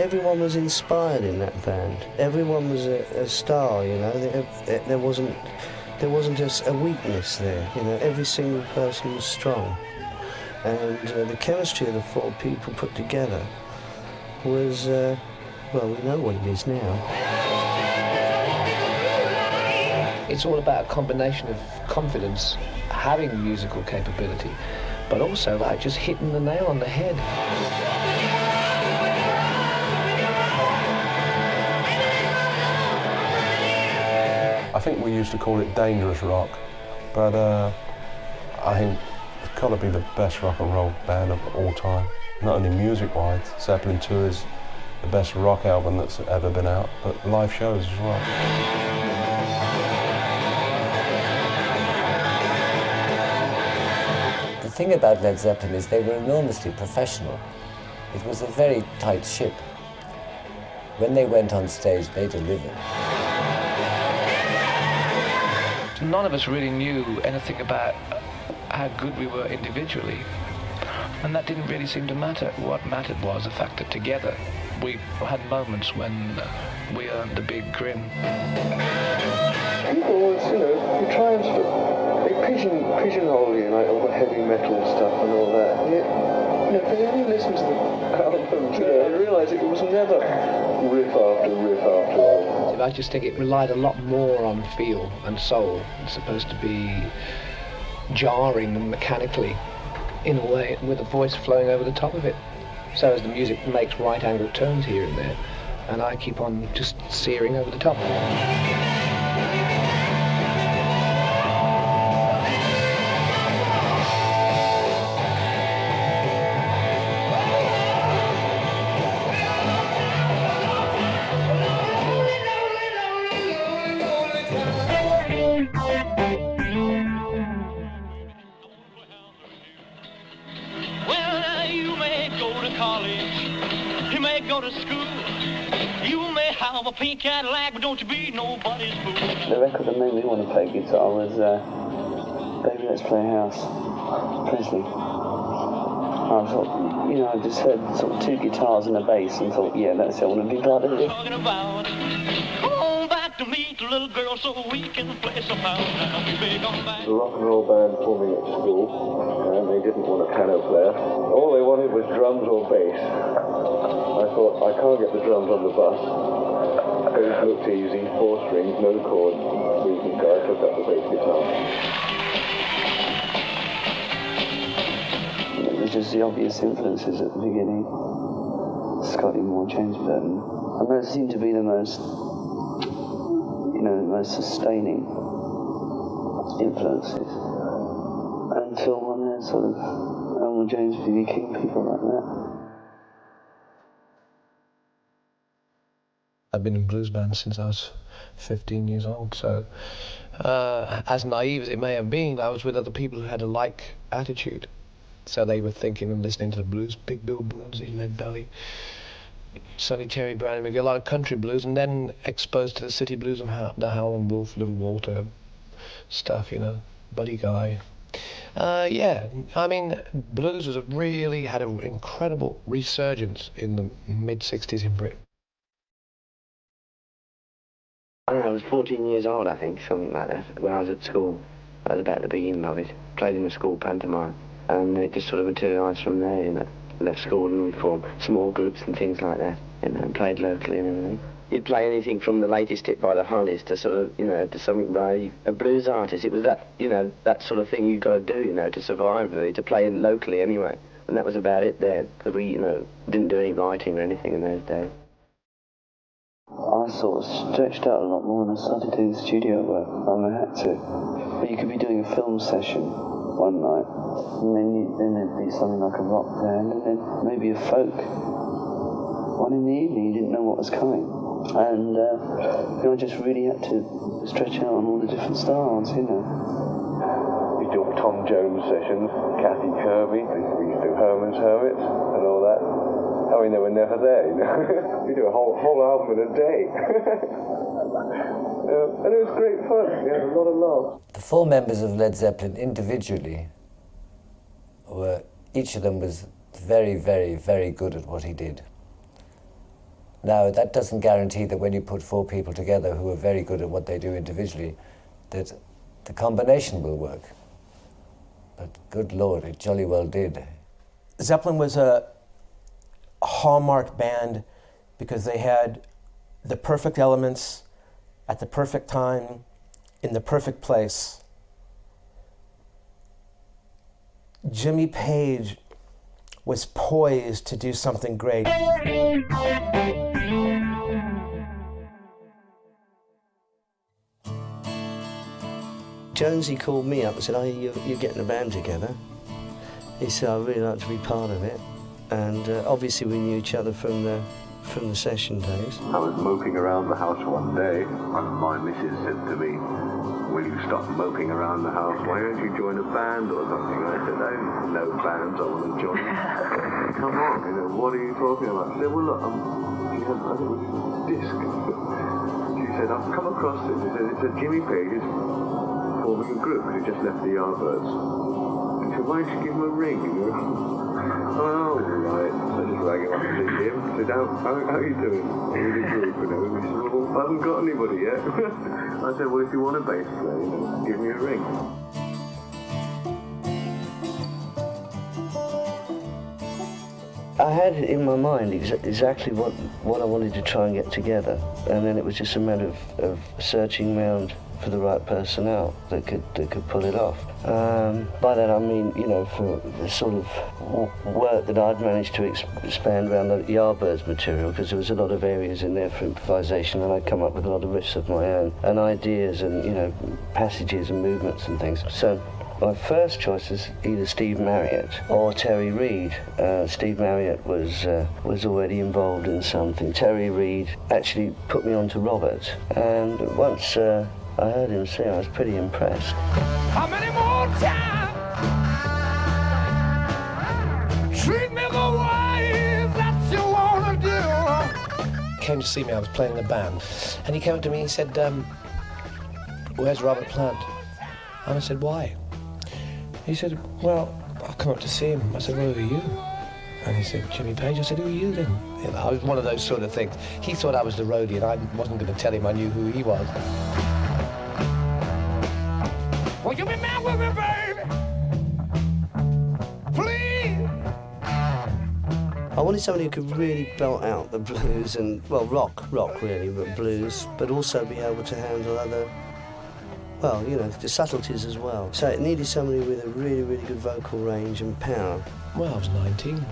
everyone was inspired in that band. Everyone was a star, you know. There wasn't a weakness there, you know. Every single person was strong. And the chemistry of the four people put together was, well, we know what it is now. It's all about a combination of confidence, having musical capability, but also like just hitting the nail on the head. I think we used to call it dangerous rock, but I think it's got to be the best rock and roll band of all time. Not only music-wise, Zeppelin II is the best rock album that's ever been out, but live shows as well. The thing about Led Zeppelin is they were enormously professional. It was a very tight ship. When they went on stage, they delivered. None of us really knew anything about how good we were individually, and that didn't really seem to matter. What mattered was the fact that together we had moments when we earned the big grin. People always, you know, you try and sort of, they pigeonhole you, like all the heavy metal stuff and all that. And yet, you know, if they only listen to the albums, you know, they realise it was never riff after riff after riff. I just think it relied a lot more on feel and soul. It's supposed to be jarring and mechanically, in a way, with a voice flowing over the top of it. So as the music makes right-angled turns here and there, and I keep on just searing over the top. A pink Cadillac, but don't you be nobody's fool. The record that made me want to play guitar was Baby Let's Play House, Presley. I thought, you know, I just heard sort of two guitars and a bass and thought, yeah, that's it, I want to be part of it. Talking about, come on back to meet the little girl so we can play some house. Now be big on back. The rock and roll band forming at school, and they didn't want a piano player. All they wanted was drums or bass. I thought, I can't get the drums on the bus. It looked easy, 4 strings, no chords, so I took up the bass guitar. It was just the obvious influences at the beginning. Scotty Moore, James Burton. And those seemed to be the most, you know, the most sustaining influences. Until one sort of Elmer James, B.B. King, people like that. I've been in blues bands since I was 15 years old, so as naive as it may have been, I was with other people who had a like attitude. So they were thinking and listening to the blues, Big Bill Bluesy, Lead Belly, Sonny Terry, Brown, and a lot of country blues, and then exposed to the city blues of the Howlin' Wolf, Little Walter stuff, you know, Buddy Guy. Yeah, I mean, blues was really had an incredible resurgence in the mid-60s in Britain. I was 14 years old, I think, something like that, when I was at school. That was about the beginning of it. Played in a school pantomime, and it just sort of materialised from there, you know. Left school and we formed small groups and things like that, you know, and played locally and everything. You'd play anything from the latest hit by the Hollies to sort of, you know, to something by a blues artist. It was that, you know, that sort of thing you've got to do, you know, to survive, really, to play locally anyway. And that was about it there, because we, you know, didn't do any writing or anything in those days. I sort of stretched out a lot more when I started doing studio work. I had to. But you could be doing a film session one night, and then there'd be something like a rock band, and then maybe a folk one in the evening. You didn't know what was coming. And you know, I just really had to stretch out on all the different styles, you know. We do Tom Jones sessions, Kathy Kirby, we used to do Herman's Hermits and all that. I mean, they were never there, you know. We do a whole album in a day. And it was great fun. We had a lot of laughs. The 4 members of Led Zeppelin individually were, each of them was very, very, very good at what he did. Now, that doesn't guarantee that when you put 4 people together who are very good at what they do individually, that the combination will work. But good Lord, it jolly well did. Zeppelin was a hallmark band because they had the perfect elements at the perfect time in the perfect place. Jimmy Page was poised to do something great. Jonesy called me up and said, "Oh, you're getting a band together." He said, "I'd really like to be part of it." And obviously we knew each other from the session days. I was moping around the house one day, and my missus said to me, "Will you stop moping around the house? Why don't you join a band or something?" I said, "I don't know bands I want to join." "Come on, what are you talking about?" She said, "Well, look, she had, I think it was disc." She said, "I've come across this." She said, "It's a Jimmy Page is forming a group because he just left the Yardbirds." She said, "Why don't you give him a ring?" "Oh, right." So I just rang him up and see him. I said, how are you doing? With the group? He said, "Well, I haven't got anybody yet." I said, "Well, if you want a bass player, give me a ring." I had in my mind exactly what I wanted to try and get together, and then it was just a matter of searching around for the right personnel that could pull it off. By that I mean, for the sort of work that I'd managed to expand around the Yardbirds material, because there was a lot of areas in there for improvisation, and I'd come up with a lot of riffs of my own, and ideas, and passages and movements and things. So my first choice was either Steve Marriott or Terry Reid. Steve Marriott was already involved in something. Terry Reid actually put me on to Robert, and once I heard him sing, I was pretty impressed. How many more times? Treat me the way that you want to do. He came to see me, I was playing in a band, and he came up to me and he said, "Where's Robert Plant?" And I said, "Why?" He said, "Well, I'll come up to see him." I said, "Well, who are you?" And he said, "Jimmy Page." I said, "Who are you then?" I was one of those sort of things. He thought I was the roadie, and I wasn't going to tell him I knew who he was. Will you be mad with me, baby? Please. I wanted somebody who could really belt out the blues and, well, rock really, but blues, but also be able to handle other, well, the subtleties as well. So it needed somebody with a really, really good vocal range and power. Well, I was 19.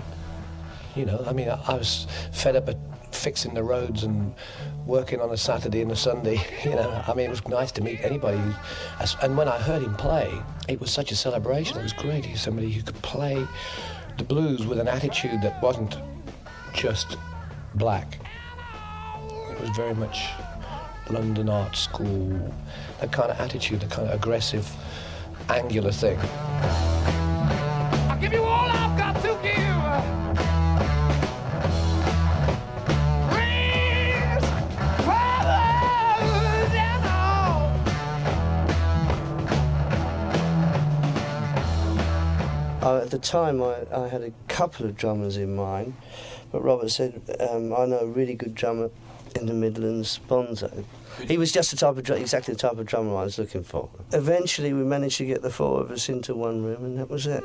I was fed up at fixing the roads and working on a Saturday and a Sunday. It was nice to meet anybody. And when I heard him play, it was such a celebration. It was great. He was somebody who could play the blues with an attitude that wasn't just black. It was very much London art school, that kind of attitude, the kind of aggressive, angular thing. I'll give you all I've got to give. At the time, I had a couple of drummers in mind, but Robert said, "I know a really good drummer in the Midlands, Bonzo." He was just exactly the type of drummer I was looking for. Eventually, we managed to get the 4 of us into one room, and that was it.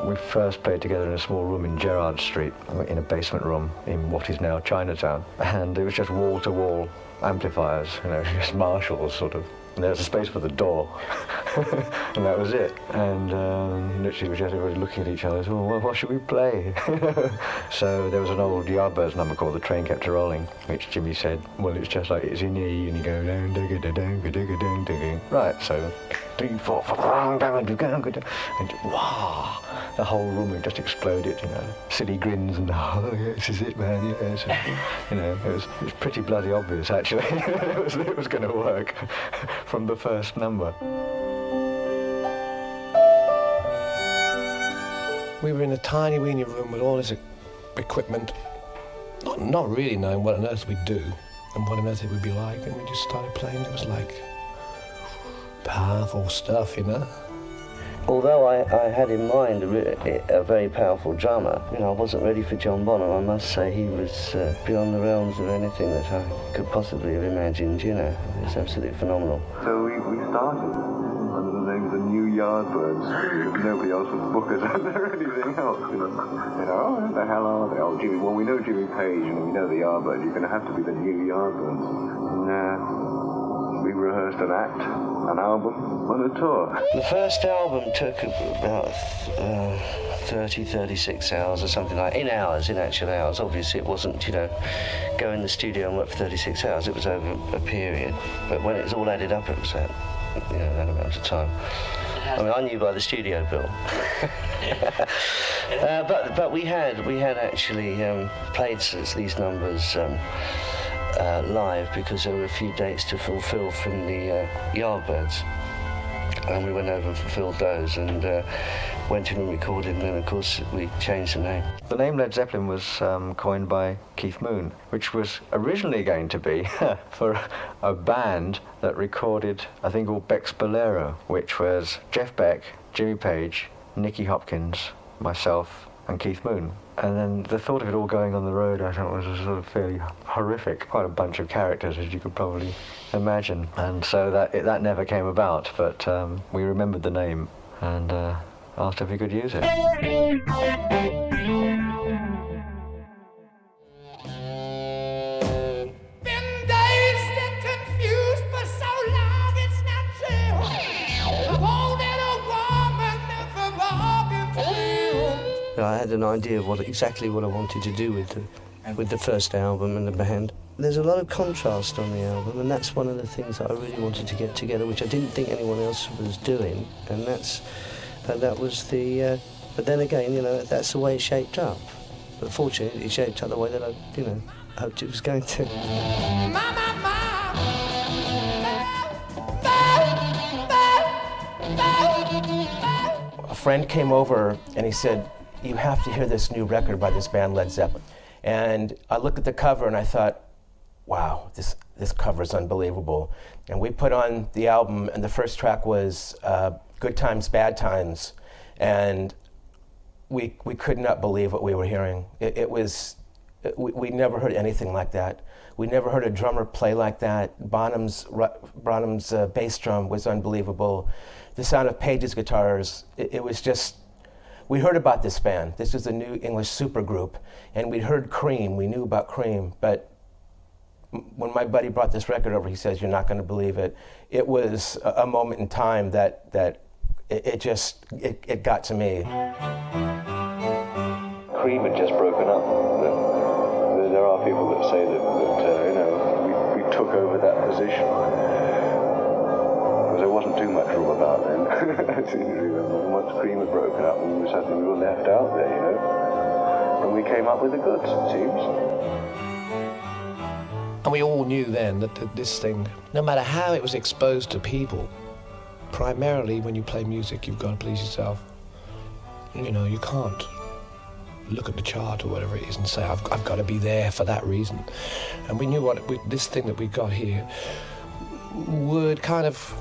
We first played together in a small room in Gerrard Street, in a basement room in what is now Chinatown, and it was just wall-to-wall amplifiers, just Marshalls sort of. And there was a space for the door, and that was it. And literally, we just everybody looking at each other. "Oh, well, what should we play?" So there was an old Yardbirds number called "The Train Kept A-Rolling," which Jimmy said, "Well, it's just like it's in E, and you go down, digga, down, digga, down, digga." Right, so 3, 4, 5, and wow, the whole room had just exploded. Silly grins and "Oh, yeah, this is it, man." Yeah, so, it was pretty bloody obvious actually. it was going to work from the first number. We were in a tiny weeny room with all this equipment, not really knowing what on earth we'd do and what on earth it would be like, and we just started playing. It was like powerful stuff, Although I had in mind a very powerful drummer, you know, I wasn't ready for John Bonham. I must say he was beyond the realms of anything that I could possibly have imagined, you know. It was absolutely phenomenal. So we started under the name of the New Yardbirds. Nobody else would book us under anything else. You know, who the hell are they? Oh, Jimmy, well, we know Jimmy Page and we know the Yardbirds. You're going to have to be the New Yardbirds. And, we rehearsed an act, an album, and a tour. The first album took about 30, 36 hours or something like, in actual hours. Obviously it wasn't, you know, go in the studio and work for 36 hours, it was over a period. But when it was all added up, it was that, you know, that amount of time. I mean, I knew by the studio bill. But we had actually played these numbers live because there were a few dates to fulfill from the Yardbirds, and we went over and fulfilled those and went in and recorded, and then of course we changed the name. The name Led Zeppelin was coined by Keith Moon, which was originally going to be for a band that recorded a thing called Beck's Bolero, which was Jeff Beck, Jimmy Page, Nicky Hopkins, myself and Keith Moon. And then the thought of it all going on the road, I thought, was sort of fairly horrific. Quite a bunch of characters, as you could probably imagine. And so that never came about, but we remembered the name and asked if we could use it. Been dazed and confused for so long, it's not true. I wanted a woman never bargained for you. I had an idea of exactly what I wanted to do with the first album and the band. There's a lot of contrast on the album, and that's one of the things that I really wanted to get together, which I didn't think anyone else was doing, and that was the. But then again, you know, that's the way it shaped up. But fortunately, it shaped up the way that I, you know, hoped it was going to. A friend came over and he said, "You have to hear this new record by this band Led Zeppelin." And I looked at the cover and I thought, wow, this cover is unbelievable. And we put on the album, and the first track was Good Times, Bad Times. And we could not believe what we were hearing. We never heard anything like that. We never heard a drummer play like that. Bonham's bass drum was unbelievable. The sound of Page's guitars, it was just, we heard about this band. This was a new English supergroup, and we'd heard Cream. We knew about Cream, but when my buddy brought this record over, he says, "You're not going to believe it." It was a moment in time that it got to me. Cream had just broken up. There are people that say that you know, we took over that position. Because there wasn't too much room about then. Once Cream had broken up, and suddenly we were left out there, you know. And we came up with the goods, it seems. And we all knew then that this thing, no matter how it was exposed to people, primarily when you play music, you've got to please yourself. You know, you can't look at the chart or whatever it is and say, I've got to be there for that reason. And we knew this thing that we got here would kind of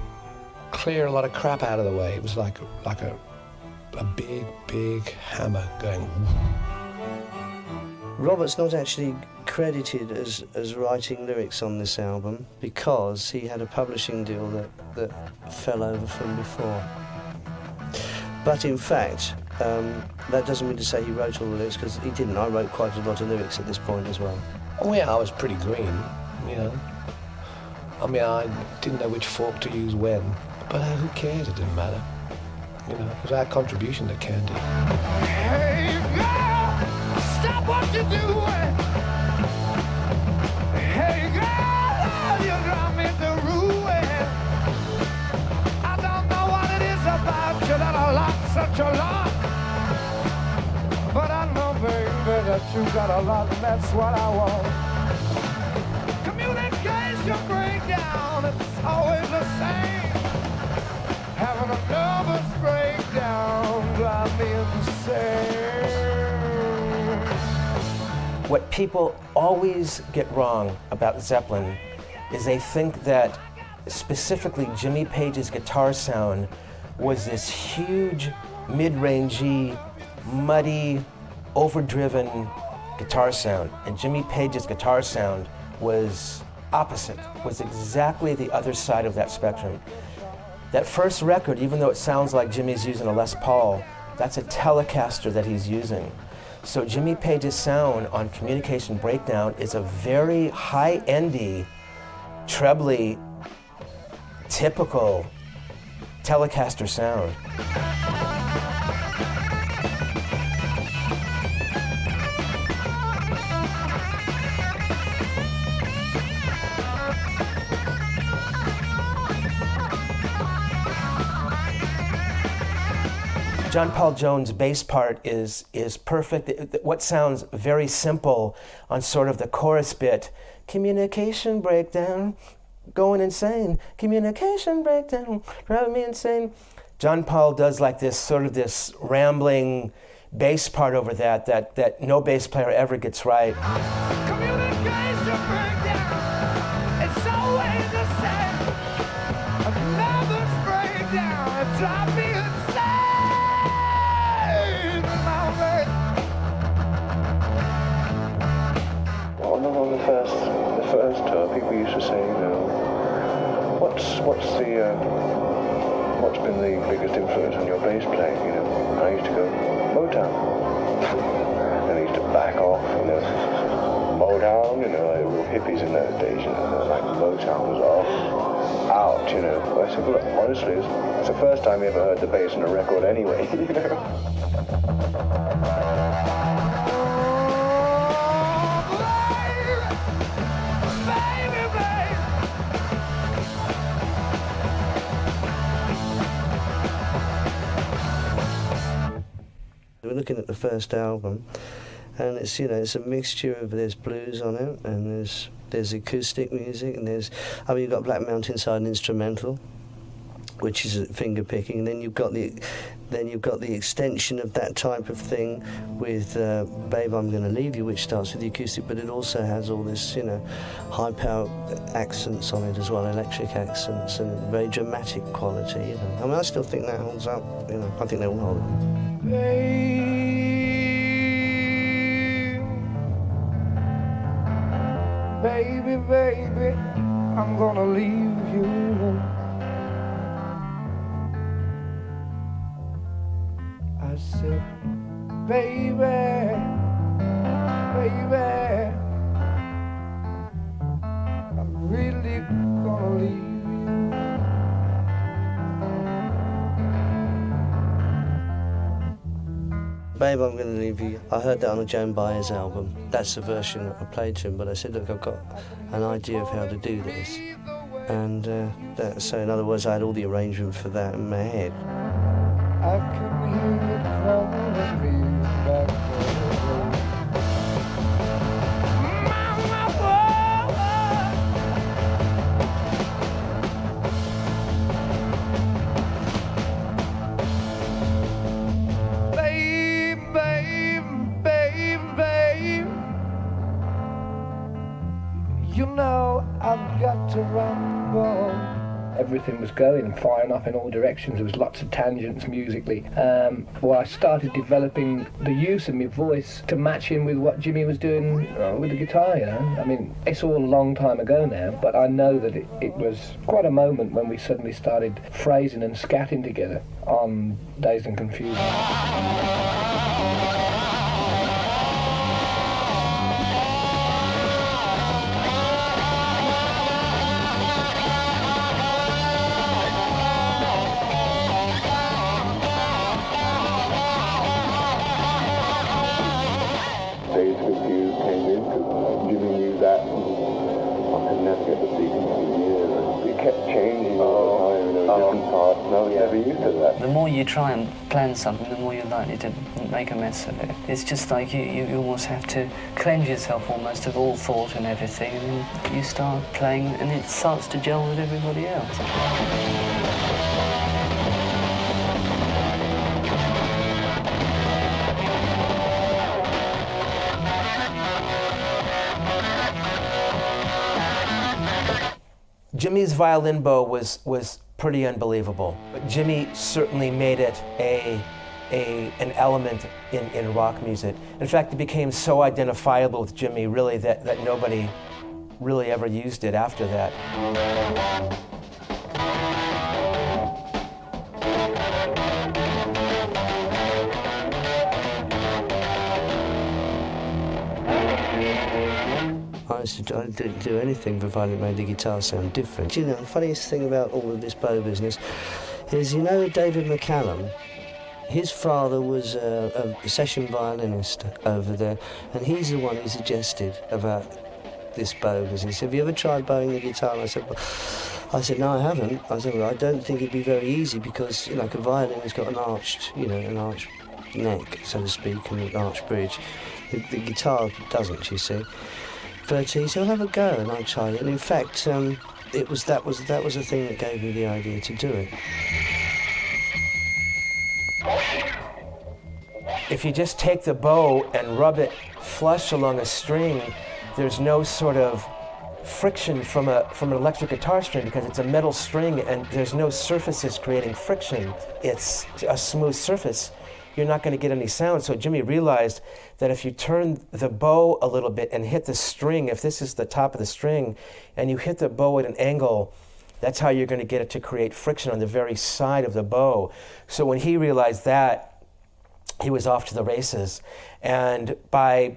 clear a lot of crap out of the way. It was like a big hammer going. Robert's not actually credited as writing lyrics on this album because he had a publishing deal that fell over from before. But in fact, that doesn't mean to say he wrote all the lyrics, because he didn't. I wrote quite a lot of lyrics at this point as well. Oh yeah, I was pretty green, you know. I mean, I didn't know which fork to use when, but who cares? It didn't matter. You know, it was our contribution that counted. Hey girl, stop what you're doing. Hey girl, you drive me to ruin. I don't know what it is about you that I like such a lot, but I know, baby, that you got a lot, and that's what I want. Communication breakdown, it's always the same. Having a nervous breakdown drive me insane. What people always get wrong about Zeppelin is they think that specifically Jimmy Page's guitar sound was this huge, mid-rangey, muddy, overdriven guitar sound. And Jimmy Page's guitar sound was opposite, was exactly the other side of that spectrum. That first record, even though it sounds like Jimmy's using a Les Paul, that's a Telecaster that he's using. So Jimmy Page's sound on Communication Breakdown is a very high-endy, trebly, typical Telecaster sound. John Paul Jones' bass part is perfect. What sounds very simple on sort of the chorus bit, communication breakdown, going insane, communication breakdown, driving me insane. John Paul does like this sort of this rambling bass part over that no bass player ever gets right. Communication breakdown, it's always the same. A nervous breakdown, it drives me insane. On the first tour, people used to say, you know, what's been the biggest influence on your bass playing? You know, and I used to go Motown, and I used to back off, you know, Motown, you know, like real hippies in those days, you know, like Motown was out, you know. I said, well, honestly, it's the first time you ever heard the bass on a record anyway, you know. We're looking at the first album, and it's, you know, it's a mixture of, there's blues on it, and there's acoustic music, and you've got Black Mountain Side instrumental, which is finger picking, and then you've got the extension of that type of thing with Babe, I'm Gonna Leave You, which starts with the acoustic, but it also has all this, you know, high power accents on it as well, electric accents, and very dramatic quality, you know. I mean, I still think that holds up, you know, I think they all hold up. Baby, baby, I'm gonna leave you. I said, baby, baby, I'm really gonna leave you. Babe, I'm Gonna Leave You. I heard that on a Joan Baez album. That's the version that I played to him, but I said, look, I've got an idea of how to do this. And so in other words, I had all the arrangement for that in my head. I can hear it calling me back home. Mama, you know I've got to rumble. Everything was going and firing up in all directions. There was lots of tangents musically. Well, I started developing the use of my voice to match in with what Jimmy was doing with the guitar, you know. I mean, it's all a long time ago now, but I know that it was quite a moment when we suddenly started phrasing and scatting together on Dazed and Confused. The more you try and plan something, the more you're likely to make a mess of it. It's just like you almost have to cleanse yourself almost of all thought and everything, and then you start playing and it starts to gel with everybody else. Jimmy's violin bow was pretty unbelievable. But Jimmy certainly made it an element in rock music. In fact, it became so identifiable with Jimmy, really, that nobody really ever used it after that. I didn't do anything provided it made the guitar sound different. You know, the funniest thing about all of this bow business is, you know, David McCallum, his father was a session violinist over there, and he's the one who suggested about this bow business. Have you ever tried bowing the guitar? And I said, no, I haven't. I said, well, I don't think it'd be very easy because, you know, like a violin has got an arched neck, so to speak, and an arched bridge. The guitar doesn't, you see. But he said, "I'll have a go," and I tried it. And in fact, that was the thing that gave me the idea to do it. If you just take the bow and rub it flush along a string, there's no sort of friction from an electric guitar string because it's a metal string and there's no surfaces creating friction. It's a smooth surface. You're not going to get any sound. So Jimmy realized that if you turn the bow a little bit and hit the string, if this is the top of the string, and you hit the bow at an angle, that's how you're going to get it to create friction on the very side of the bow. So when he realized that, he was off to the races. And by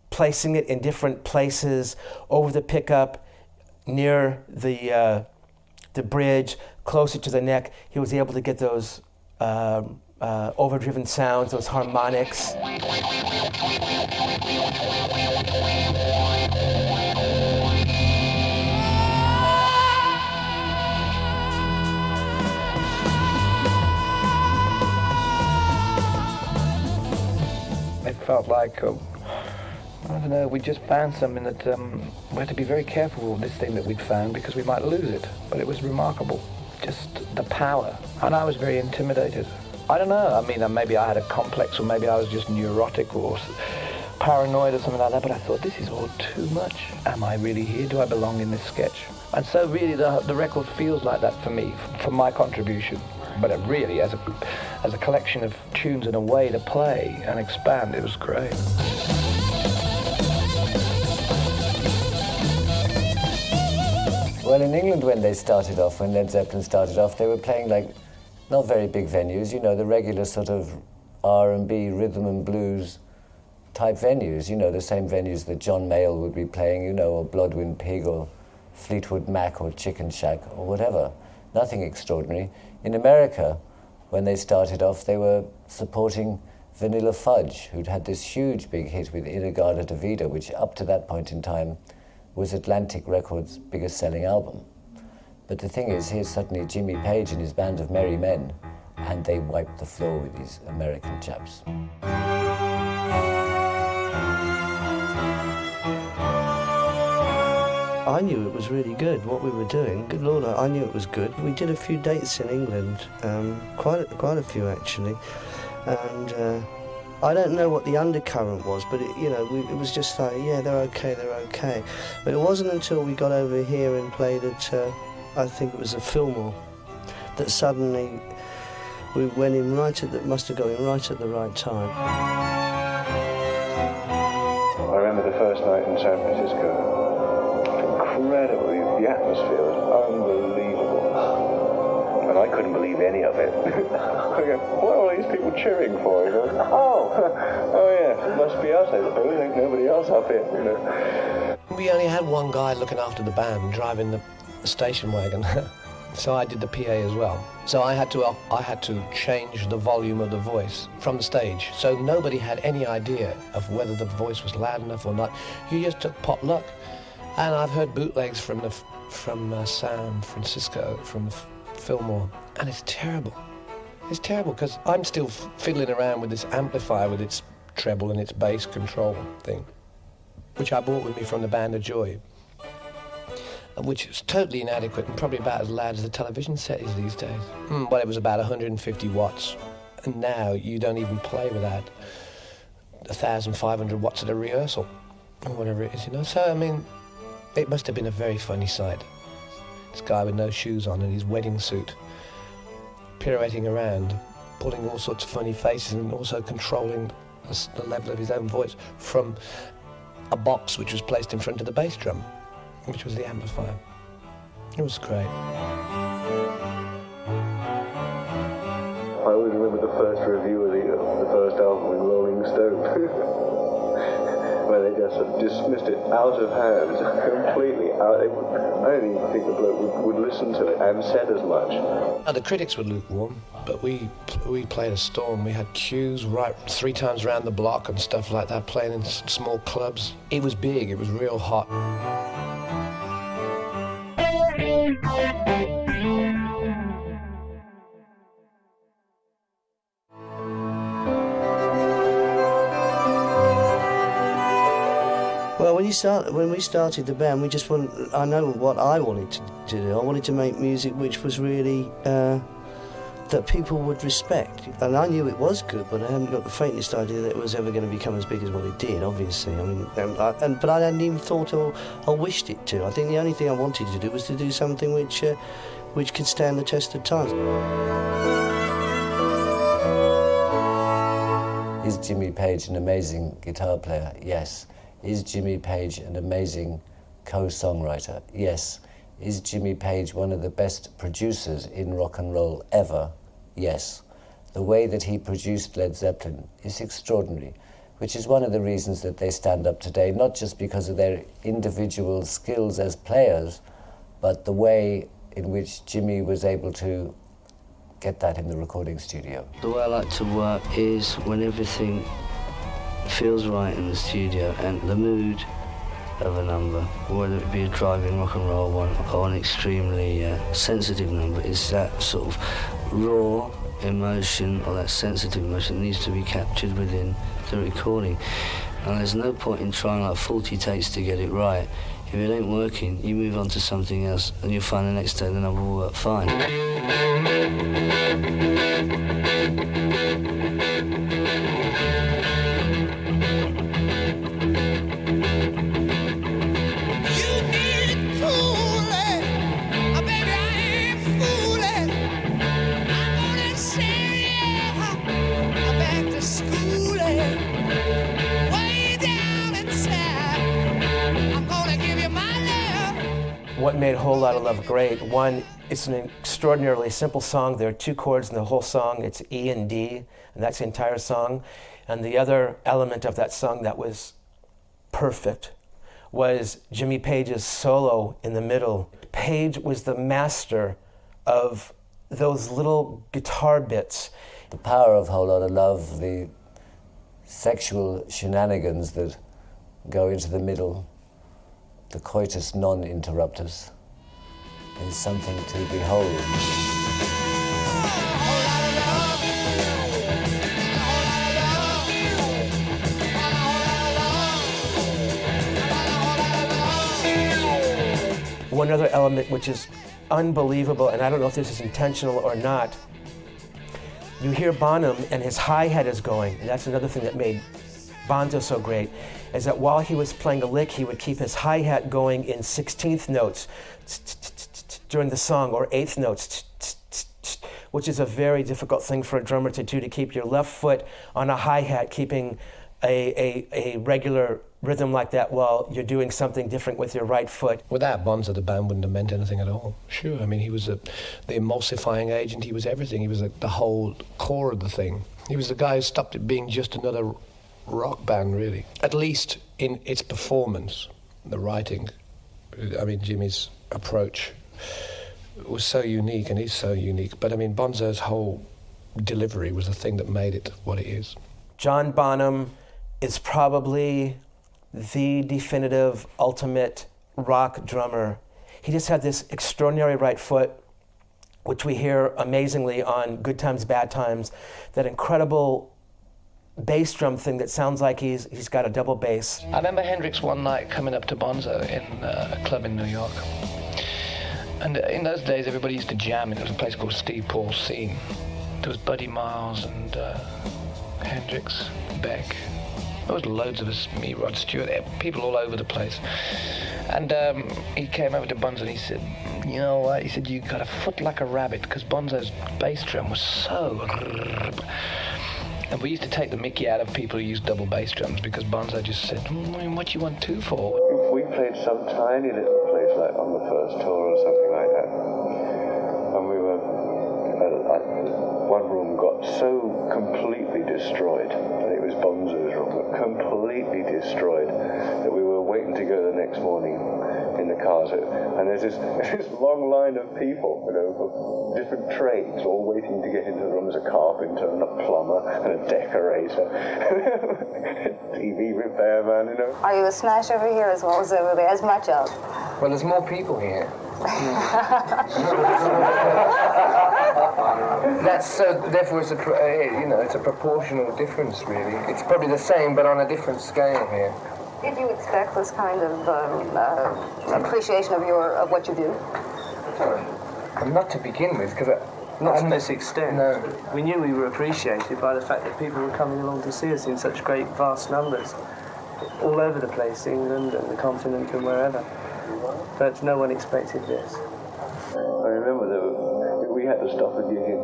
placing it in different places, over the pickup, near the bridge, closer to the neck, he was able to get those overdriven sounds, those harmonics. It felt like, I don't know, we just found something that we had to be very careful with this thing that we'd found because we might lose it. But it was remarkable, just the power. And I was very intimidated. I don't know, I mean, maybe I had a complex or maybe I was just neurotic or paranoid or something like that, but I thought, this is all too much. Am I really here? Do I belong in this sketch? And so really the record feels like that for me, for my contribution. But it really, as a collection of tunes and a way to play and expand, it was great. Well, in England when they started off, when Led Zeppelin started off, they were playing like not very big venues, you know, the regular sort of R&B, rhythm and blues type venues, you know, the same venues that John Mayall would be playing, you know, or Bloodwind Pig or Fleetwood Mac or Chicken Shack or whatever. Nothing extraordinary. In America, when they started off, they were supporting Vanilla Fudge, who'd had this huge big hit with Inagada Davida, which up to that point in time was Atlantic Records' biggest selling album. But the thing is, here's suddenly Jimmy Page and his band of merry men, and they wiped the floor with these American chaps. I knew it was really good, what we were doing. Good Lord, I knew it was good. We did a few dates in England, quite a few actually, and I don't know what the undercurrent was, but it was just like, yeah, they're okay. But it wasn't until we got over here and played at, I think it was a Fillmore, that suddenly we went in must have gone in right at the right time. I remember the first night in San Francisco. Incredible, the atmosphere was unbelievable. And I couldn't believe any of it. I go, what are all these people cheering for? You know, oh yeah, it must be us, I suppose. Ain't nobody else up here, you know. We only had one guy looking after the band, driving the station wagon. So I did the PA as well. So I had to change the volume of the voice from the stage. So nobody had any idea of whether the voice was loud enough or not. You just took pot luck. And I've heard bootlegs from San Francisco, from Fillmore, and it's terrible. It's terrible because I'm still fiddling around with this amplifier with its treble and its bass control thing, which I bought with me from the Band of Joy, which is totally inadequate and probably about as loud as the television set is these days. Well, it was about 150 watts, and now you don't even play without 1,500 watts at a rehearsal, or whatever it is, you know. So, I mean, it must have been a very funny sight. This guy with no shoes on in his wedding suit, pirouetting around, pulling all sorts of funny faces and also controlling the level of his own voice from a box which was placed in front of the bass drum, which was the amplifier. It was great. I always remember the first review of the first album in Rolling Stone, where they just sort of dismissed it out of hand, completely out. I don't even think the bloke would listen to it and said as much. The critics were lukewarm, but we played a storm. We had queues right 3 times around the block and stuff like that, playing in small clubs. It was big, it was real hot. Well, when we started the band, I know what I wanted to do. I wanted to make music which was really that people would respect, and I knew it was good, but I hadn't got the faintest idea that it was ever going to become as big as what it did. Obviously, I mean, but I hadn't even thought or wished it to. I think the only thing I wanted to do was to do something which could stand the test of time. Is Jimmy Page an amazing guitar player? Yes. Is Jimmy Page an amazing co-songwriter? Yes. Is Jimmy Page one of the best producers in rock and roll ever? Yes. The way that he produced Led Zeppelin is extraordinary, which is one of the reasons that they stand up today, not just because of their individual skills as players, but the way in which Jimmy was able to get that in the recording studio. The way I like to work is when everything feels right in the studio and the mood of a number, whether it be a driving rock and roll one or an extremely sensitive number, is that sort of raw emotion or that sensitive emotion that needs to be captured within the recording. And there's no point in trying like 40 takes to get it right. If it ain't working, you move on to something else and you'll find the next day the number will work fine. What made Whole Lotta Love great, one, it's an extraordinarily simple song. There are 2 chords in the whole song. It's E and D, and that's the entire song. And the other element of that song that was perfect was Jimmy Page's solo in the middle. Page was the master of those little guitar bits. The power of Whole Lotta Love, the sexual shenanigans that go into the middle, the coitus non interruptus, is something to behold. One other element which is unbelievable, and I don't know if this is intentional or not, you hear Bonham and his hi-hat is going, and that's another thing that made Bonzo so great, is that while he was playing a lick, he would keep his hi-hat going in 16th notes during the song, or 8th notes, which is a very difficult thing for a drummer to do, to keep your left foot on a hi-hat, keeping a regular rhythm like that while you're doing something different with your right foot. Without Bonzo, the band wouldn't have meant anything at all. Sure, I mean, he was the emulsifying agent, he was everything, he was the whole core of the thing. He was the guy who stopped it being just another rock band, really. At least in its performance, the writing. I mean, Jimmy's approach was so unique, and is so unique. But I mean, Bonzo's whole delivery was the thing that made it what it is. John Bonham is probably the definitive, ultimate rock drummer. He just had this extraordinary right foot, which we hear amazingly on Good Times, Bad Times, that incredible bass drum thing that sounds like he's got a double bass. I remember Hendrix one night coming up to Bonzo in a club in New York. And in those days, everybody used to jam, and there was a place called Steve Paul's Scene. There was Buddy Miles and Hendrix, Beck. There was loads of us, me, Rod Stewart, people all over the place. And he came over to Bonzo and he said, you know what, he said, you got a foot like a rabbit, because Bonzo's bass drum was so... And we used to take the mickey out of people who used double bass drums, because Bonzo just said, what do you want two for? If we played some tiny little place, like on the first tour or something like that, and we were... one room got so completely destroyed, and it was Bonzo's room, but completely destroyed, that we were waiting to go the next morning in the cars, and there's this long line of people, you know, of different trades, all waiting to get into the room. There's a carpenter and a plumber and a decorator, TV repairman, you know. Are you a smash over here as well as over there? As much of? Well, there's more people here. That's so. Therefore, it's it's a proportional difference, really. It's probably the same, but on a different scale here. Did you expect this kind of appreciation of what you do? And not to begin with, because not to this extent. No. We knew we were appreciated by the fact that people were coming along to see us in such great, vast numbers, all over the place, England and the continent and wherever. But no one expected this. I remember that we had to stop a gig in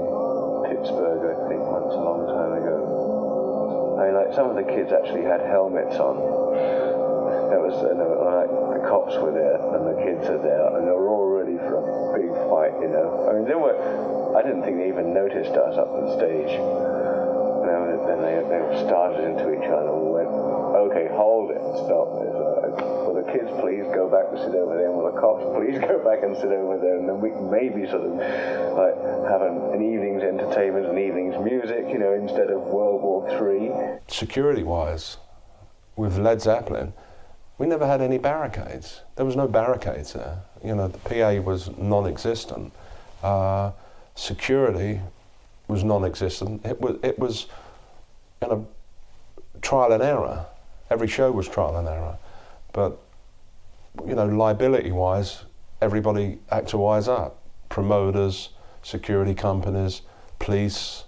Pittsburgh, I think, once a long time ago. I mean, like, some of the kids actually had helmets on. That was, like, the cops were there and the kids are there, and they were all ready for a big fight, you know. I mean, I didn't think they even noticed us up on stage. And then they started into each other and went, okay, hold it, stop this. Will the kids please go back and sit over there, and will the cops please go back and sit over there, and then we can maybe sort of like have an evening's entertainment, an evening's music, you know, instead of World War III. Security-wise, with Led Zeppelin, we never had any barricades. There was no barricades there. You know, the PA was non-existent. Security was non-existent. It was you know, trial and error. Every show was trial and error. But, you know, liability-wise, everybody had to wise up. Promoters, security companies, police,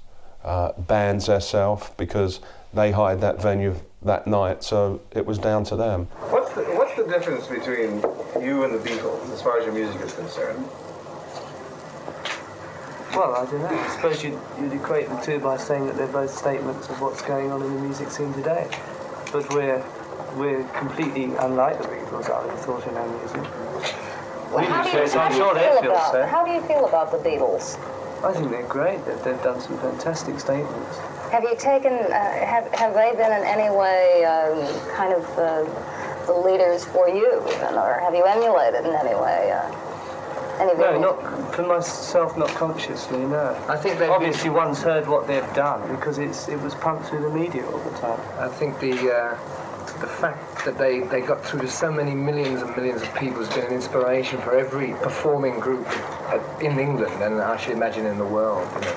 bands themselves, because they hired that venue that night, so it was down to them. What's the difference between you and the Beatles, as far as your music is concerned? Well, I don't know. I suppose you'd equate the two by saying that they're both statements of what's going on in the music scene today. But we're completely unlike the Beatles, I would have thought, in our music. How do you feel about the Beatles? I think they're great. They've done some fantastic statements. Have you taken, have they been in any way kind of the leaders for you, even, or have you emulated in any way? No, not for myself, not consciously, no. I think they've obviously once heard what they've done, because it was pumped through the media all the time. I think the fact that they got through to so many millions and millions of people has been an inspiration for every performing group in England, and I should imagine in the world. You know,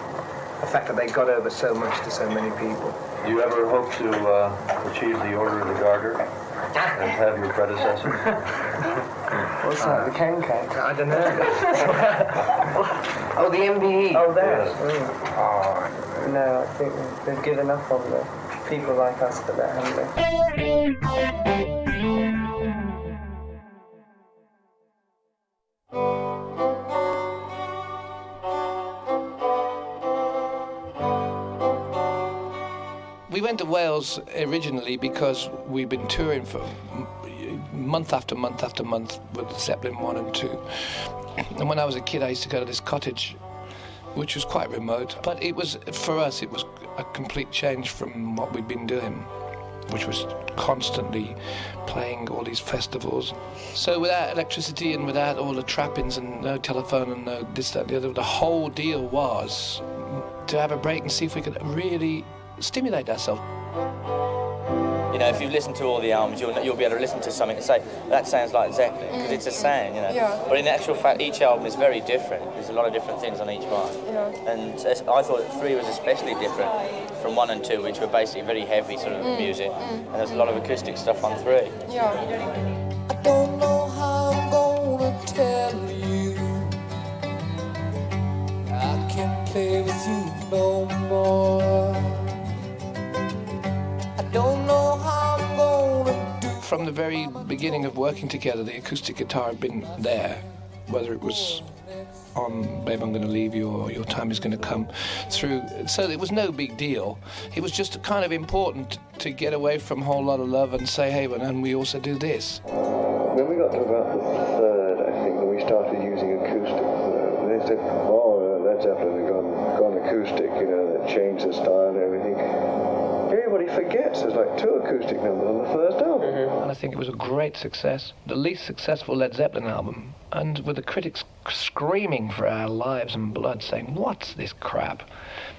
the fact that they got over so much to so many people. Do you ever hope to achieve the Order of the Garter and have your predecessor? What's that, the can-can? I don't know. Oh, the MBE. Oh, that. Yes. Oh, no, I think they've given up on the people like us for that, haven't they? We went to Wales originally because we'd been touring for month after month after month with Zeppelin I and II. And when I was a kid, I used to go to this cottage, which was quite remote. But it was, for us, it was a complete change from what we'd been doing, which was constantly playing all these festivals. So without electricity and without all the trappings and no telephone and no this, that, the other, the whole deal was to have a break and see if we could really stimulate ourselves. You know, if you listen to all the albums, you'll be able to listen to something and say, that sounds like Zeppelin, because it's a sound, you know. Yeah. But in actual fact, each album is very different. There's a lot of different things on each one. Yeah. And I thought 3 was especially different from 1 and 2, which were basically very heavy sort of music. And there's a lot of acoustic stuff on 3. Yeah. I don't know how I'm gonna tell you. I can't play with you no more. I don't know how I'm gonna do. From the very beginning of working together, the acoustic guitar had been there, whether it was on Babe, I'm Gonna Leave You, or Your Time Is Gonna Come through. So it was no big deal. It was just kind of important to get away from Whole Lot of Love and say, hey, and we also do this. When we got to about the third, I think, when we started using acoustic, they said, oh, Led Zeppelin had gone acoustic, that changed the style and everything. Everybody forgets there's like 2 acoustic numbers on the first album. And I think it was a great success, the least successful Led Zeppelin album, and with the critics screaming for our lives and blood, saying, what's this crap?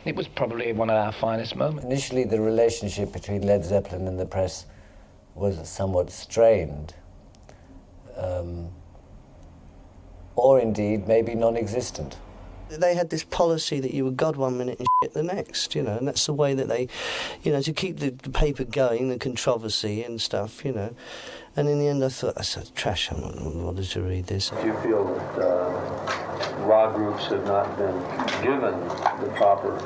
It was probably one of our finest moments. Initially, the relationship between Led Zeppelin and the press was somewhat strained, or indeed maybe non-existent. They had this policy that you were God one minute and shit the next, and that's the way that they, to keep the paper going, the controversy and stuff, And in the end I thought, that's trash, I'm not bothered to read this. Do you feel that rock groups have not been given the proper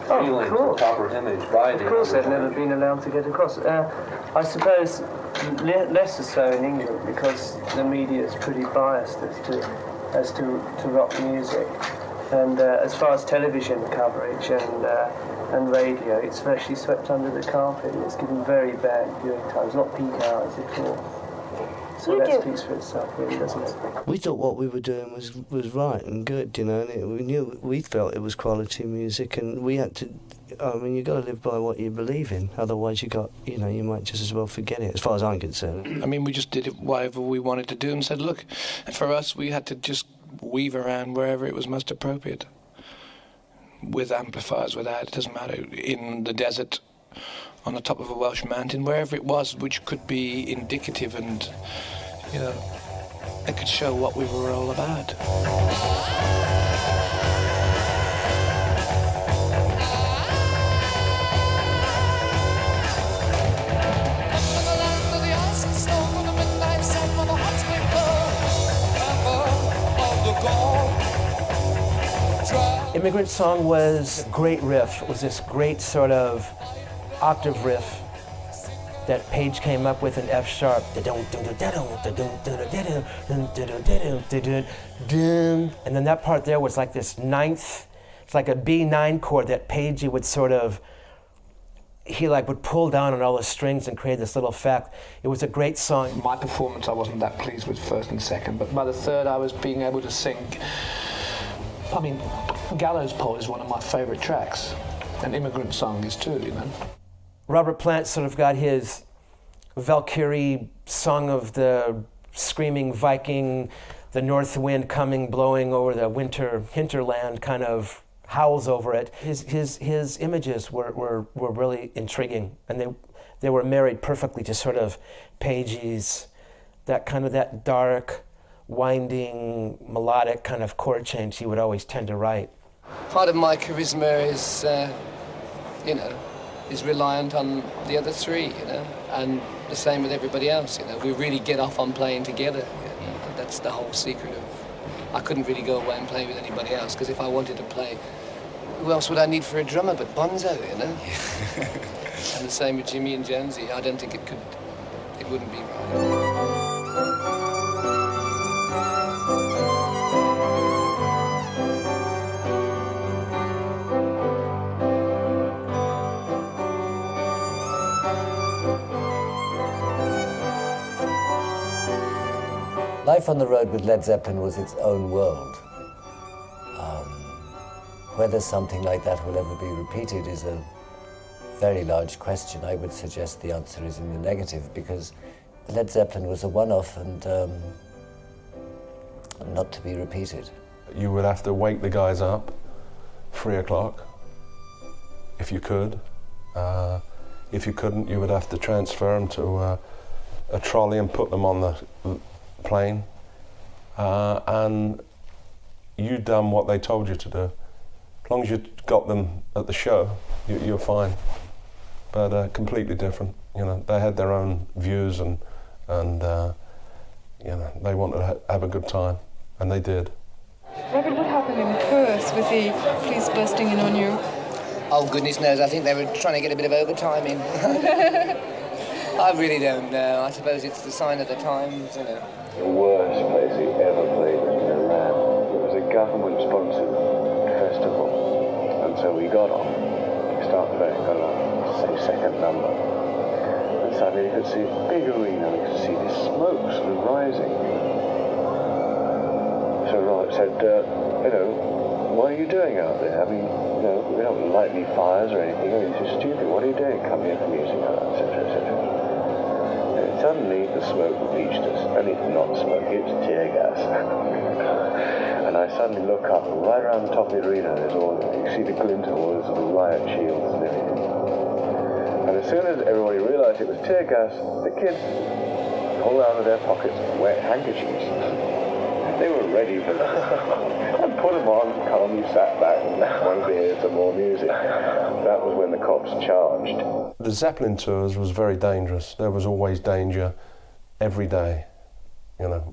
feeling, the proper image by the... Of course, they've never been allowed to get across. I suppose less so in England, because the media is pretty biased as to rock music. And as far as television coverage and radio, it's virtually swept under the carpet. It's given very bad viewing times, not peak hours at all. So that speaks for itself, really, doesn't it? We thought what we were doing was right and good, and we felt it was quality music, and we had to. You've got to live by what you believe in. Otherwise, you might just as well forget it. As far as I'm concerned. We just did it whatever we wanted to do, and said, look, for us, we had to just weave around wherever it was most appropriate. With amplifiers, without, it doesn't matter. In the desert, on the top of a Welsh mountain, wherever it was, which could be indicative and, it could show what we were all about. Immigrant song was a great riff. It was this great sort of octave riff that Page came up with in F sharp. And then that part there was like this ninth, it's like a B9 chord that Page would sort of, he would pull down on all the strings and create this little effect. It was a great song. My performance I wasn't that pleased with first and second, but by the third I was being able to sing. Gallows Pole is one of my favourite tracks, and Immigrant song is too, Robert Plant sort of got his Valkyrie song of the screaming Viking, the north wind coming, blowing over the winter hinterland, kind of howls over it. His images were really intriguing, and they were married perfectly to sort of Page's, that dark, winding, melodic kind of chord change he would always tend to write. Part of my charisma is, is reliant on the other three, and the same with everybody else, We really get off on playing together. That's the whole secret of... I couldn't really go away and play with anybody else, because if I wanted to play, who else would I need for a drummer but Bonzo, And the same with Jimmy and Jonesy. I don't think it wouldn't be right. Life on the road with Led Zeppelin was its own world. Whether something like that will ever be repeated is a very large question. I would suggest the answer is in the negative, because Led Zeppelin was a one-off and not to be repeated. You would have to wake the guys up 3 o'clock, if you could. If you couldn't, you would have to transfer them to a trolley and put them on the plane, and you done what they told you to do. As long as you got them at the show, you're fine. But completely different. They had their own views, and they wanted to have a good time, and they did. Robert, what happened in Perth with the police busting in on you? Oh, goodness knows. I think they were trying to get a bit of overtime in. I really don't know. I suppose it's the sign of the times, The worst place he ever played was in Iran. It was a gun sponsored festival, and so we got on. We started playing, got on, say, second number. And suddenly you could see a big arena, you could see this smoke sort of rising. So Robert said, what are you doing out there? I mean, we don't light any fires or anything. It's just stupid. What are you doing? Come here for music, etc., etc. And suddenly the smoke reached us, and it's not smoke, it's tear gas. And I suddenly look up, and right around the top of the arena, you see the glint of all those sort of riot shields and everything. And as soon as everybody realised it was tear gas, the kids pulled out of their pockets wet handkerchiefs. They were ready for that. And put them on, calmly sat back and wanted to hear some more music. That was when the cops charged. The Zeppelin tours was very dangerous. There was always danger every day.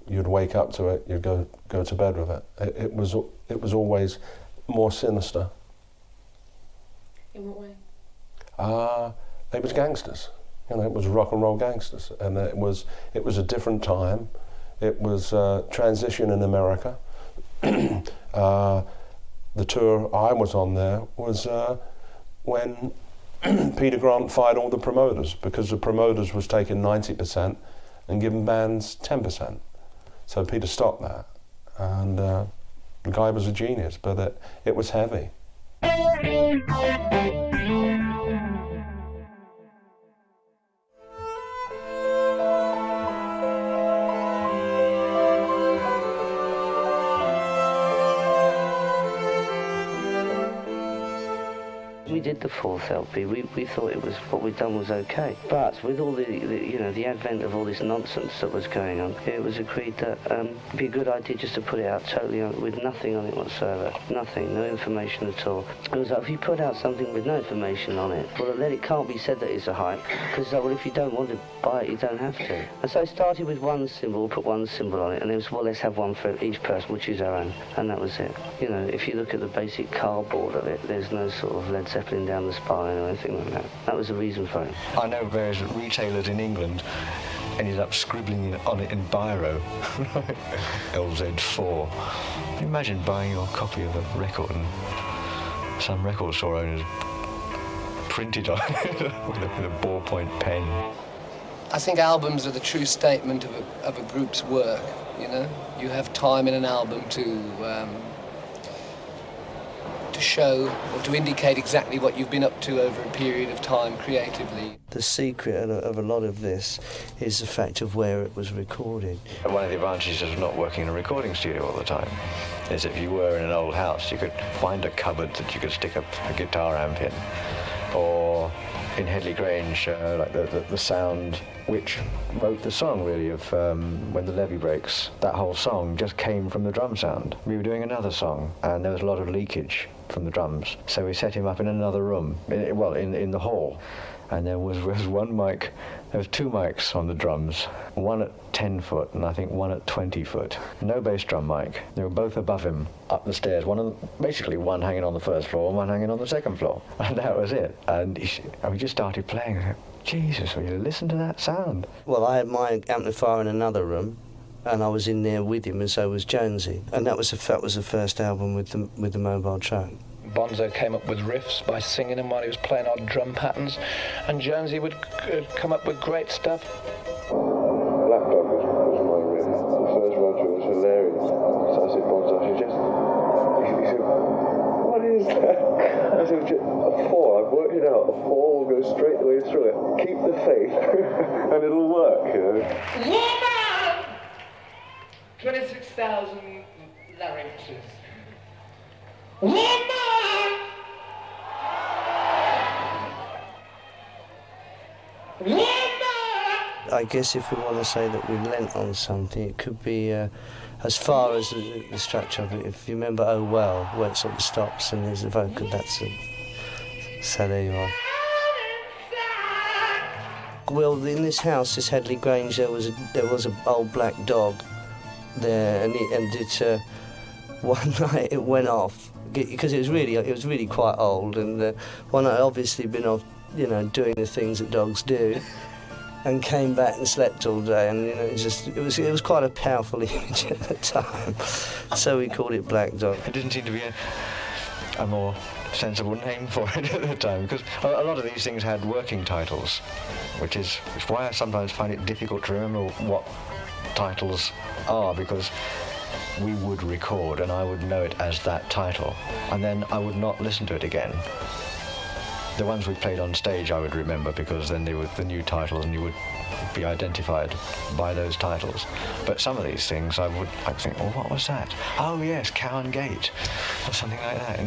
You'd wake up to it, you'd go to bed with it. It was always more sinister. In what way? It was gangsters. It was rock and roll gangsters, and it was a different time. It was transition in America. The tour I was on there was when Peter Grant fired all the promoters, because the promoters was taking 90% and giving bands 10%. So Peter stopped that, and the guy was a genius, but it was heavy. We did the fourth LP. We thought it was what we'd done was okay, but with all the advent of all this nonsense that was going on, it was agreed that it'd be a good idea just to put it out totally with nothing on it whatsoever, nothing, no information at all. It was like, if you put out something with no information on it, well then it can't be said that it's a hype, because well, if you don't want to buy it, you don't have to. And so it started with one symbol, put one symbol on it, and it was, well, let's have one for each person, we'll choose our own, and that was it. If you look at the basic cardboard of it, there's no sort of Led Zeppelin down the spine or anything like that. That was the reason for it. I know various retailers in England ended up scribbling on it in biro. LZ4. Can you imagine buying your copy of a record and some record store owners printed on it with a ballpoint pen? I think albums are the true statement of a group's work, You have time in an album to show or to indicate exactly what you've been up to over a period of time creatively. The secret of a lot of this is the fact of where it was recorded. And one of the advantages of not working in a recording studio all the time is if you were in an old house, you could find a cupboard that you could stick a guitar amp in. Or in Headley Grange, like the sound which wrote the song, really, of When the Levee Breaks. That whole song just came from the drum sound. We were doing another song, and there was a lot of leakage from the drums. So we set him up in another room, in the hall. And there was one mic, there was two mics on the drums, one at 10 foot and I think one at 20 foot. No bass drum mic. They were both above him, up the stairs. Basically one hanging on the first floor and one hanging on the second floor. And that was it. And we just started playing. I said, Jesus, will you listen to that sound? Well, I had my amplifier in another room, and I was in there with him, and so was Jonesy. And that was the first album with the mobile truck. Bonzo came up with riffs by singing them while he was playing odd drum patterns, and Jonesy would come up with great stuff. Black Dog was my riff. The first run through was hilarious. So I said, Bonzo, he said, what is that? I said, a 4, I've worked it out. A 4 will go straight the way through it. Keep the faith, and it'll work, Woman! 26,000 larynxes. Woman! I guess if we want to say that we lent on something, it could be as far as the structure of it. If you remember Oh Well, where it sort of stops and there's a vocal, that's it. So there you are. Well, in this house, this Headley Grange, there was an old black dog there, and one night it went off because it was really quite old, and one night obviously been off, doing the things that dogs do. and came back and slept all day, and it was quite a powerful image at the time. So we called it Black Dog. It didn't seem to be a more sensible name for it at the time, because a lot of these things had working titles, which is why I sometimes find it difficult to remember what titles are, because we would record and I would know it as that title, and then I would not listen to it again. The ones we played on stage I would remember, because then they were the new titles and you would be identified by those titles. But some of these things I'd think, oh, what was that? Oh yes, Cow and Gate, or something like that,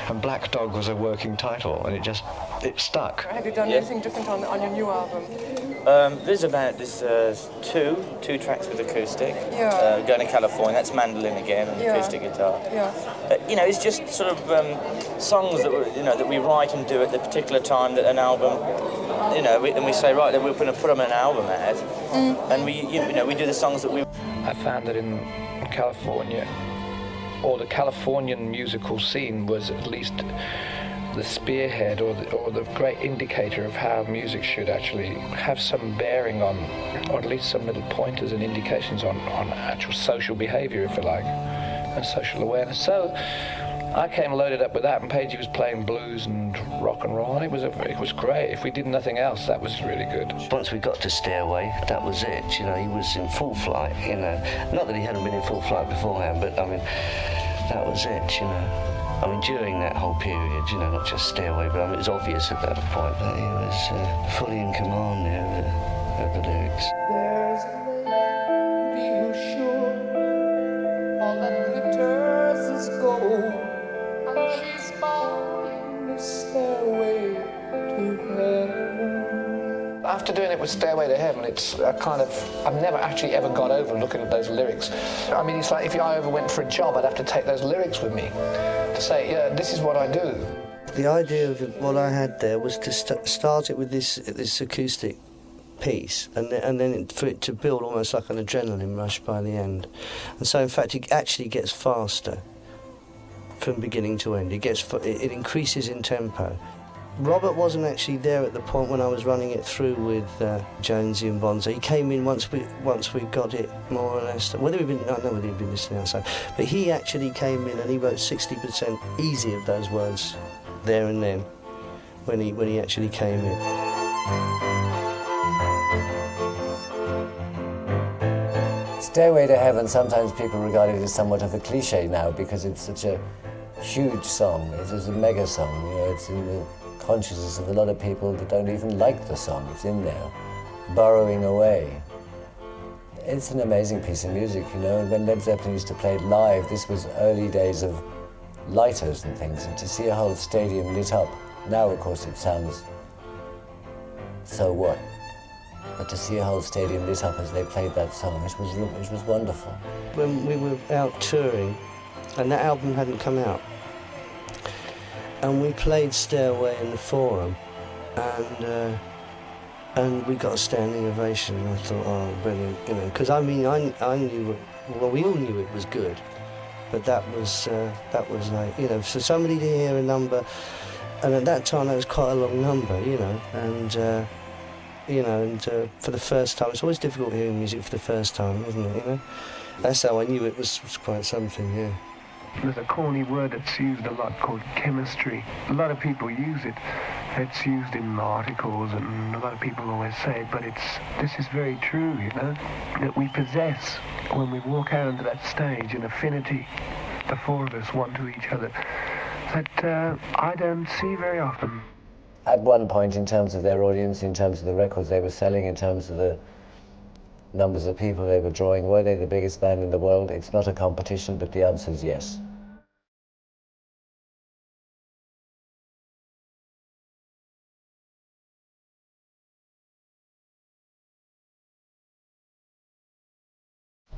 And Black Dog was a working title, and it stuck. Have you done anything different on your new album? There's two tracks with acoustic. Yeah. Going to California, that's mandolin again and acoustic guitar. Yeah. It's just sort of songs that we write and do at the particular time that an album, and we say, right, then we're going to put them in an album ad, and we do the songs that we. I found that in California, or the Californian musical scene was at least the spearhead or the great indicator of how music should actually have some bearing on, or at least some little pointers and indications on actual social behaviour, if you like, and social awareness. So I came loaded up with that, and Pagey was playing blues and rock and roll, and it was great. If we did nothing else, that was really good. Once we got to Stairway, that was it. He was in full flight. Not that he hadn't been in full flight beforehand, but that was it. During that whole period, not just Stairway, but it was obvious at that point that he was fully in command there of the lyrics. There's a lady who's sure all that glitters is gold, and she's found the stairway to heaven. After doing it with Stairway to Heaven, it's a kind of, I've never actually ever got over looking at those lyrics. It's like if I ever went for a job, I'd have to take those lyrics with me to say, yeah, this is what I do. The idea of what I had there was to start it with this acoustic piece, and then for it to build almost like an adrenaline rush by the end. And so, in fact, it actually gets faster from beginning to end. It increases in tempo. Robert wasn't actually there at the point when I was running it through with Jonesy and Bonzo. He came in once we got it more or less. I don't know whether he'd been listening outside, but he actually came in and he wrote 60% easy of those words there and then when he actually came in. Stairway to Heaven, sometimes people regard it as somewhat of a cliche now because it's such a huge song. It is a mega song. It's in the consciousness of a lot of people that don't even like the song. It's in there, burrowing away. It's an amazing piece of music, When Led Zeppelin used to play it live, this was early days of lighters and things, and to see a whole stadium lit up, now of course it sounds, so what? But to see a whole stadium lit up as they played that song, it was wonderful. When we were out touring, and that album hadn't come out, and we played Stairway in the Forum, and we got a standing ovation. I thought, oh, brilliant, because I knew, we all knew it was good, but that was like, for somebody to hear a number, and at that time that was quite a long number, and for the first time, it's always difficult hearing music for the first time, isn't it? That's how I knew it was quite something, yeah. There's a corny word that's used a lot called chemistry. A lot of people use it. It's used in articles, and a lot of people always say it, but this is very true, that we possess, when we walk out onto that stage, an affinity, the four of us, one to each other, that I don't see very often. At one point, in terms of their audience, in terms of the records they were selling, in terms of the numbers of people they were drawing, were they the biggest band in the world? It's not a competition, but the answer is yes.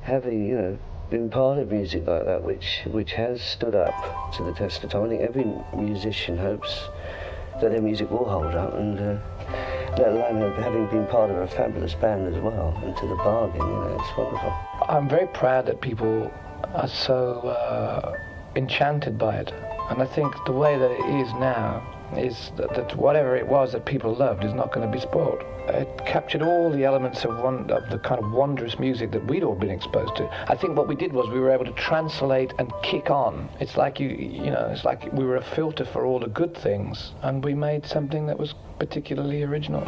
Having, been part of music like that, which has stood up to the test of time, I think every musician hopes that their music will hold up, and let alone having been part of a fabulous band as well, and to the bargain, it's wonderful. I'm very proud that people are so enchanted by it, and I think the way that it is now, is that whatever it was that people loved is not going to be spoiled. It captured all the elements of the kind of wondrous music that we'd all been exposed to. I think what we did was we were able to translate and kick on. It's like it's like we were a filter for all the good things, and we made something that was particularly original.